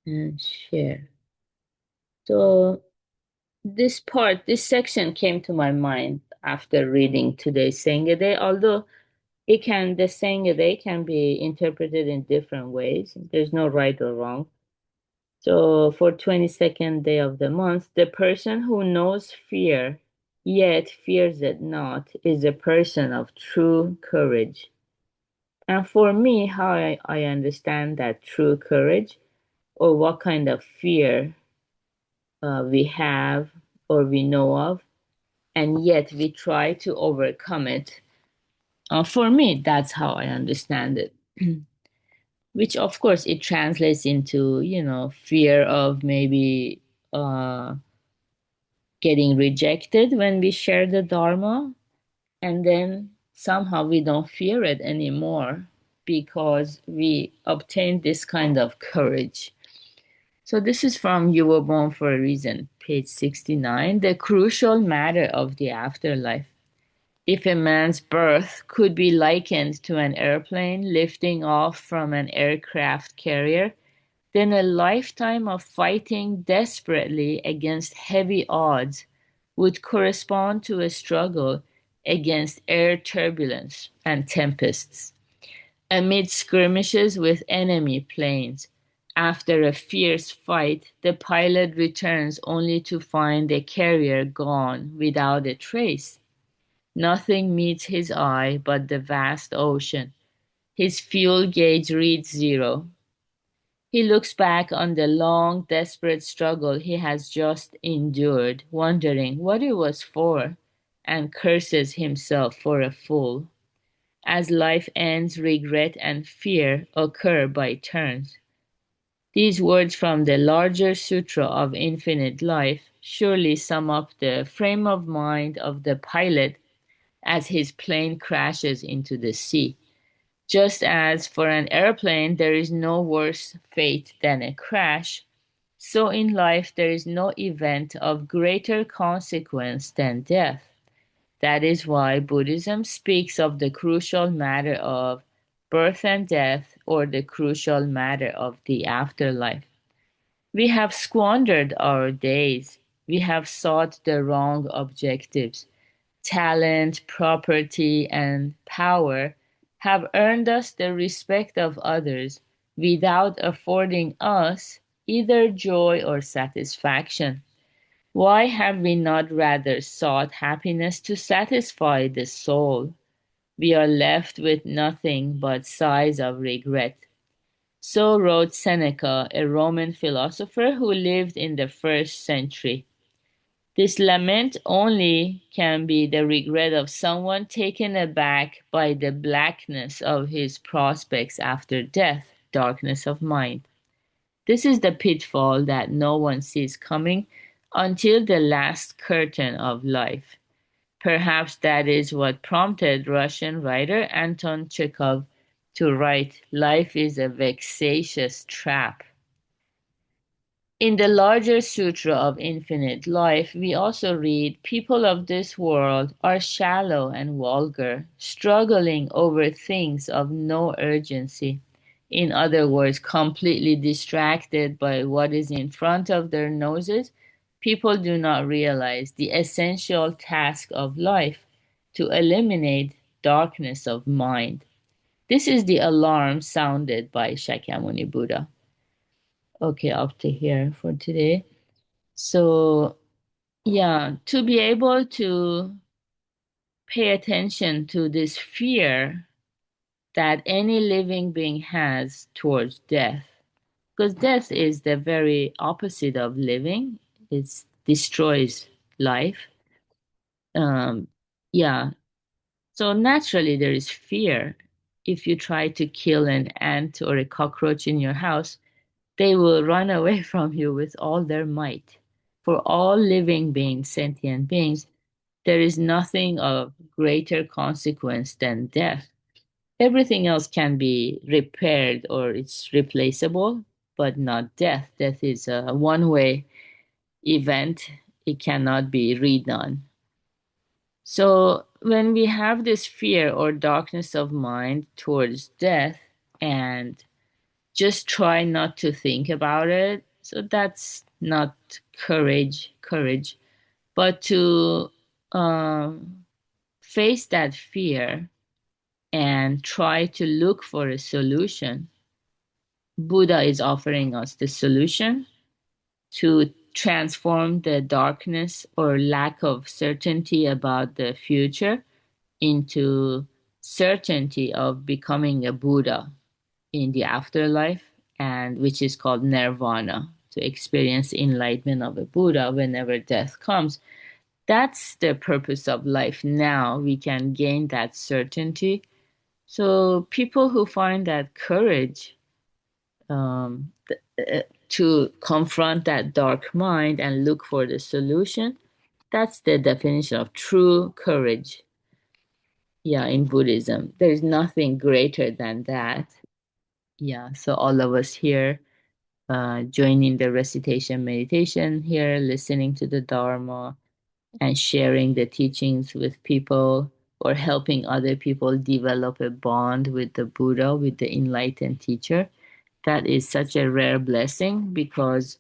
and share. So this section came to my mind after reading today's Sengede, although the Sengede can be interpreted in different ways. There's no right or wrong. So for 22nd day of the month, the person who knows fear, yet fears it not, is a person of true courage. And for me, how I understand that true courage, or what kind of fear we have or we know of, and yet we try to overcome it. For me, that's how I understand it. Which, of course, it translates into, fear of maybe getting rejected when we share the Dharma, and then somehow we don't fear it anymore because we obtained this kind of courage. So this is from You Were Born for a Reason, page 69, the crucial matter of the afterlife. If a man's birth could be likened to an airplane lifting off from an aircraft carrier, then a lifetime of fighting desperately against heavy odds would correspond to a struggle against air turbulence and tempests. Amid skirmishes with enemy planes, after a fierce fight, the pilot returns only to find the carrier gone without a trace. Nothing meets his eye but the vast ocean. His fuel gauge reads zero. He looks back on the long, desperate struggle he has just endured, wondering what it was for, and curses himself for a fool. As life ends, regret and fear occur by turns. These words from the larger Sutra of Infinite Life surely sum up the frame of mind of the pilot as his plane crashes into the sea. Just as for an airplane there is no worse fate than a crash, so in life there is no event of greater consequence than death. That is why Buddhism speaks of the crucial matter of birth and death, or the crucial matter of the afterlife. We have squandered our days. We have sought the wrong objectives. Talent, property, and power have earned us the respect of others without affording us either joy or satisfaction. Why have we not rather sought happiness to satisfy the soul? We are left with nothing but sighs of regret. So wrote Seneca, a Roman philosopher who lived in the first century. This lament only can be the regret of someone taken aback by the blackness of his prospects after death, darkness of mind. This is the pitfall that no one sees coming until the last curtain of life. Perhaps that is what prompted Russian writer Anton Chekhov to write, "Life is a vexatious trap." In the larger Sutra of Infinite Life, we also read, people of this world are shallow and vulgar, struggling over things of no urgency. In other words, completely distracted by what is in front of their noses, people do not realize the essential task of life to eliminate darkness of mind. This is the alarm sounded by Shakyamuni Buddha. Okay, up to here for today. So, yeah, to be able to pay attention to this fear that any living being has towards death, because death is the very opposite of living, it destroys life. Um, yeah, so naturally there is fear. If you try to kill an ant or a cockroach in your house, they will run away from you with all their might. For all living beings, sentient beings, there is nothing of greater consequence than death. Everything else can be repaired or it's replaceable, but not death. Death is a one way event, it cannot be redone. So, when we have this fear or darkness of mind towards death and just try not to think about it. So that's not courage, but to um, face that fear and try to look for a solution. Buddha is offering us the solution to transform the darkness or lack of certainty about the future into certainty of becoming a Buddha in the afterlife, and which is called nirvana, to experience enlightenment of a Buddha whenever death comes. That's the purpose of life now. We can gain that certainty. So people who find that courage to confront that dark mind and look for the solution, that's the definition of true courage. Yeah, in Buddhism, there's nothing greater than that. Yeah, so all of us here joining the recitation meditation here, listening to the Dharma, and sharing the teachings with people or helping other people develop a bond with the Buddha, with the enlightened teacher. That is such a rare blessing because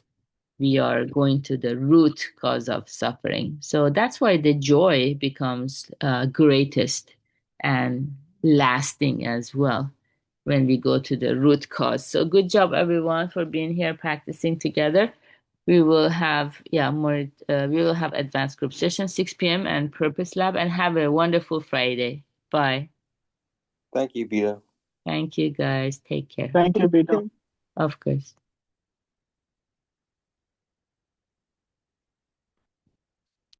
we are going to the root cause of suffering. So that's why the joy becomes greatest and lasting as well when we go to the root cause. So good job, everyone, for being here practicing together. We will have more. We will have advanced group session 6 p.m. and Purpose Lab, and have a wonderful Friday. Bye. Thank you, Vita. Thank you, guys. Take care. Thank you, Peter. Of course.